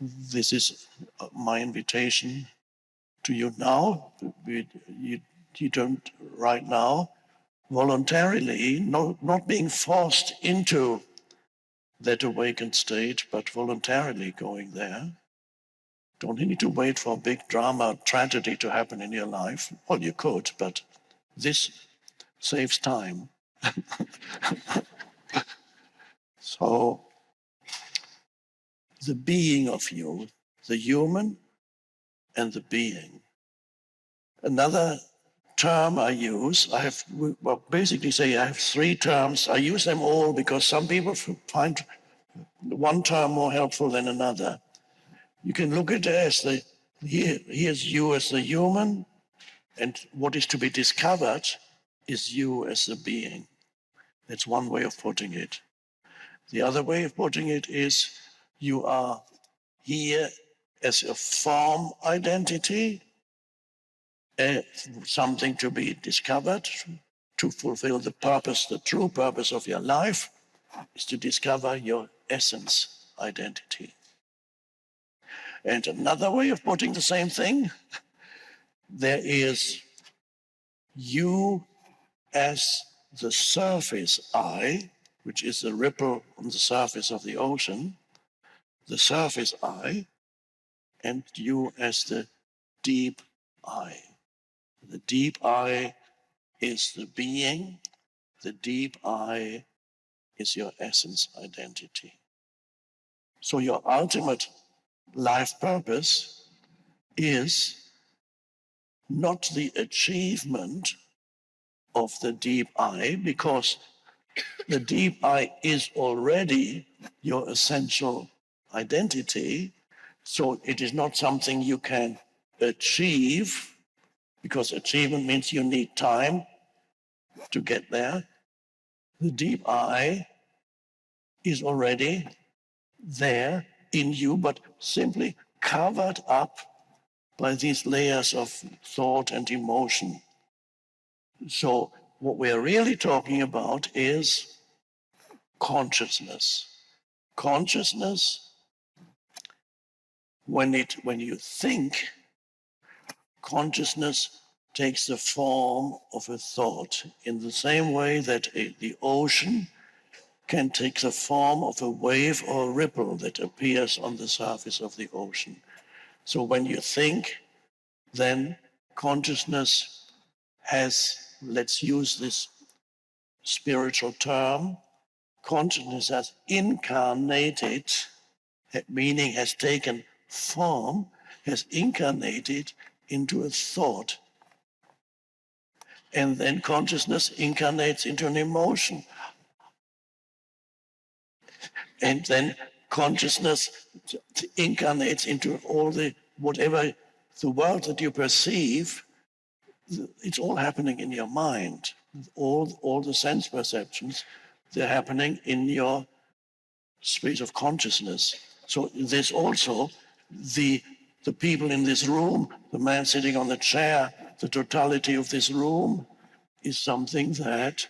This is my invitation to you now. You don't right now voluntarily, not being forced into that awakened state, but voluntarily going there. Don't need to wait for a big drama, tragedy to happen in your life. Well, you could, but this saves time. So the being of you, the human and the being. Another term I use, basically say I have three terms. I use them all because some people find one term more helpful than another. You can look at it as here's you as the human, and what is to be discovered is you as the being. That's one way of putting it. The other way of putting it is you are here as a form identity, something to be discovered, to fulfill the purpose, the true purpose of your life is to discover your essence identity. And another way of putting the same thing, there is you as the surface I, which is the ripple on the surface of the ocean, the surface I, and you as the deep I. The deep I is the being, the deep I is your essence identity. So your ultimate life purpose is not the achievement of the deep I, because the deep I is already your essential identity. So it is not something you can achieve, because achievement means you need time to get there. The deep I is already there in you, but simply covered up by these layers of thought and emotion. So what we're really talking about is consciousness. Consciousness, when you think, consciousness takes the form of a thought in the same way that the ocean can take the form of a wave or a ripple that appears on the surface of the ocean. So when you think, then consciousness has, let's use this spiritual term, consciousness has incarnated, meaning has taken form, has incarnated into a thought. And then consciousness incarnates into an emotion. And then consciousness incarnates into all whatever the world that you perceive, it's all happening in your mind. All the sense perceptions, they're happening in your space of consciousness. So there's also the people in this room, the man sitting on the chair, the totality of this room is something that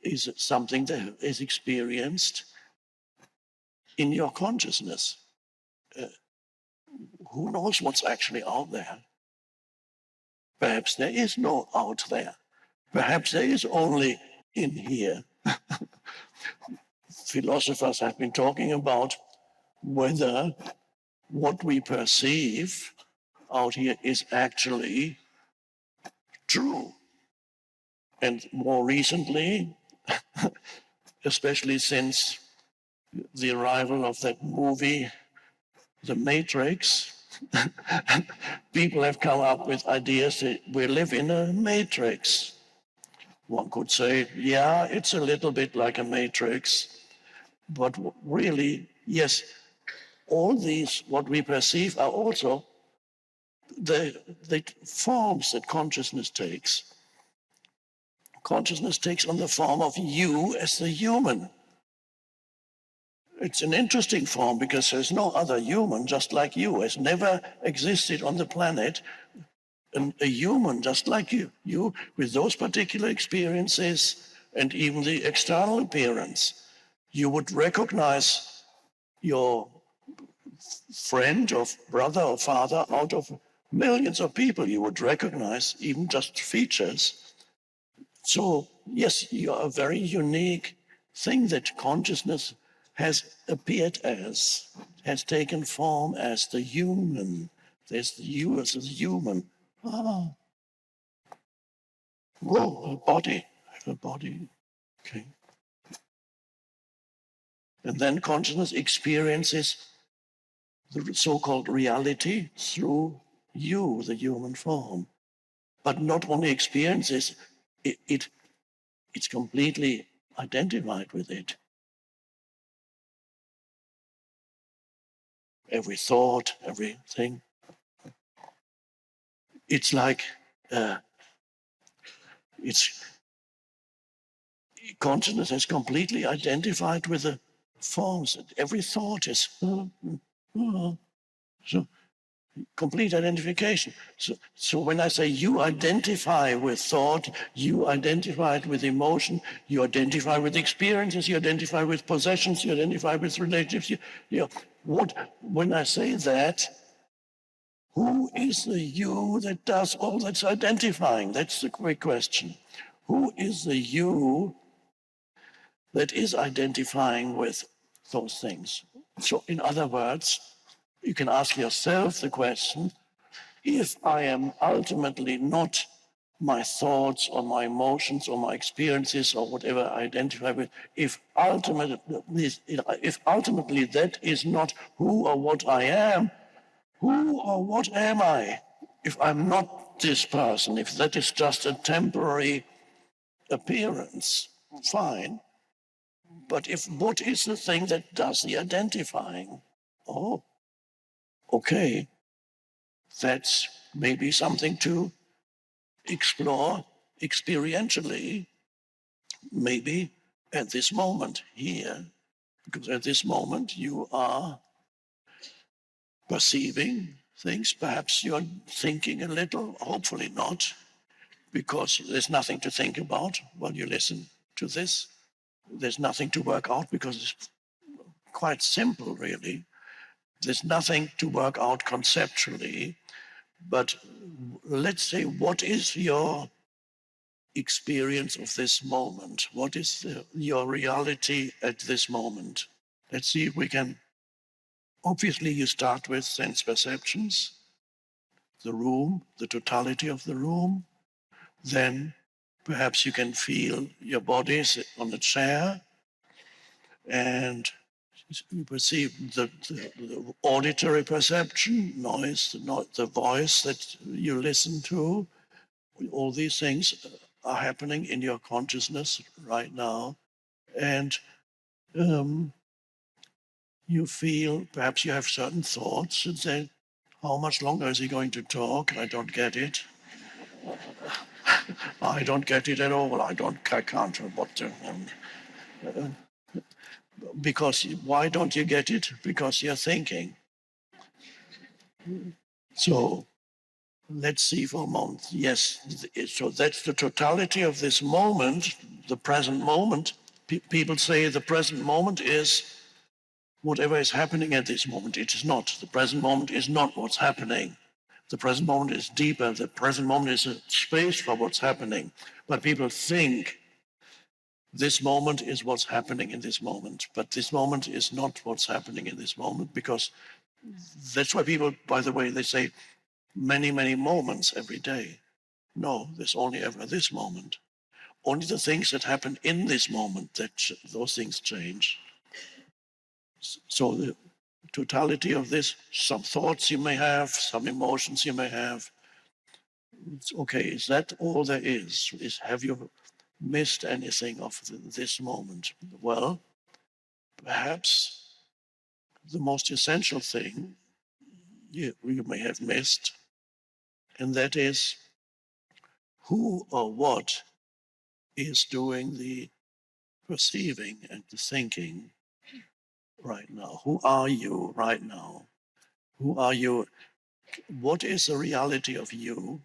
is experienced in your consciousness. Who knows what's actually out there? Perhaps there is no out there. Perhaps there is only in here. Philosophers have been talking about whether what we perceive out here is actually true. And more recently, especially since the arrival of that movie, The Matrix, people have come up with ideas that we live in a matrix. One could say, yeah, it's a little bit like a matrix, but really, yes, all these, what we perceive, are also the forms that consciousness takes. Consciousness takes on the form of you as the human. It's an interesting form because there's no other human just like you, has never existed on the planet. A human just like you with those particular experiences and even the external appearance. You would recognize your friend or brother or father out of millions of people you would recognize, even just features. So, yes, you are a very unique thing that consciousness has appeared as, has taken form as the human. There's the you as a human. Ah, whoa, a body, a body. Okay. And then consciousness experiences the so-called reality through you, the human form. But not only experiences, it's completely identified with it. Every thought, everything. It's like it's consciousness is completely identified with the forms. Every thought is so complete identification. So when I say you identify with thought, you identify with emotion, you identify with experiences, you identify with possessions, you identify with relationships. When I say that, who is the you that does all that's identifying? That's the quick question. Who is the you that is identifying with those things? So in other words, you can ask yourself the question, if I am ultimately not my thoughts or my emotions or my experiences or whatever I identify with, if ultimately that is not who or what I am, who or what am I? If I'm not this person, if that is just a temporary appearance, fine. But if what is the thing that does the identifying? Oh, okay. That's maybe something to explore experientially, maybe at this moment here, because at this moment you are perceiving things. Perhaps you're thinking a little, hopefully not, because there's nothing to think about while you listen to this. There's nothing to work out because it's quite simple, really. There's nothing to work out conceptually. But let's say, what is your experience of this moment? What is your reality at this moment? Let's see if we can. Obviously, you start with sense perceptions, the room, the totality of the room. Then perhaps you can feel your body on a chair, and you perceive the auditory perception, noise, the voice that you listen to. All these things are happening in your consciousness right now. And you feel, perhaps you have certain thoughts and say, how much longer is he going to talk? I don't get it. I don't get it at all. I can't. What to, because why don't you get it? Because you're thinking. So let's see for a moment. Yes, so that's the totality of this moment, the present moment. People say the present moment is whatever is happening at this moment. It is not. The present moment is not what's happening. The present moment is deeper. The present moment is a space for what's happening. But people think this moment is what's happening in this moment. But this moment is not what's happening in this moment, because that's why people, by the way, they say many, many moments every day. No, there's only ever this moment. Only the things that happen in this moment, those things change. So the totality of this, some thoughts you may have, some emotions you may have. It's okay, is that all there is? Have you missed anything of this moment? Well, perhaps the most essential thing you may have missed, and that is who or what is doing the perceiving and the thinking right now. Who are you right now? Who are you? What is the reality of you?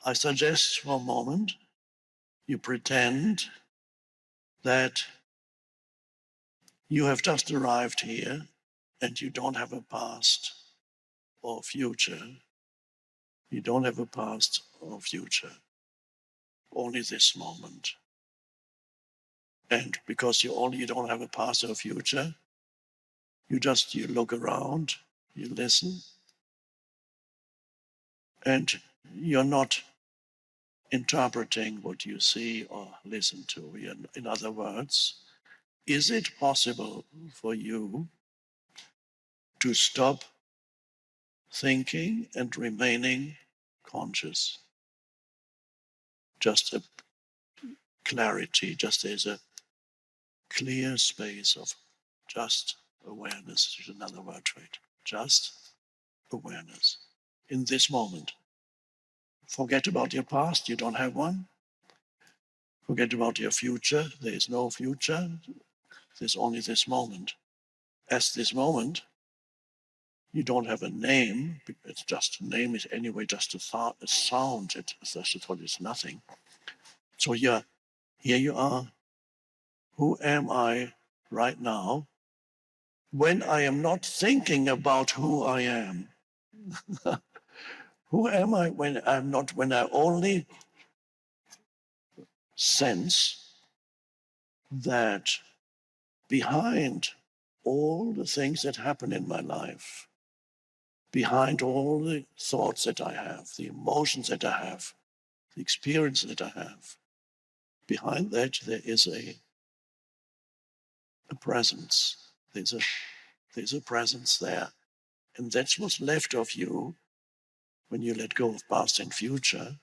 I suggest for a moment you pretend that you have just arrived here and you don't have a past or future. You don't have a past or future, only this moment. And because you don't have a past or future, you look around, you listen, and you're not interpreting what you see or listen to. In other words, is it possible for you to stop thinking and remaining conscious? Just a clarity, just there's a clear space of just awareness, is another word for it. Just awareness in this moment. Forget about your past, you don't have one. Forget about your future, there is no future, there's only this moment. As this moment, you don't have a name, it's just a name is anyway just a sound, it's nothing. So here you are. Who am I right now when I am not thinking about who I am? Who am I when I only sense that behind all the things that happen in my life, behind all the thoughts that I have, the emotions that I have, the experience that I have, behind that there is a presence. There's a presence there. And that's what's left of you when you let go of past and future.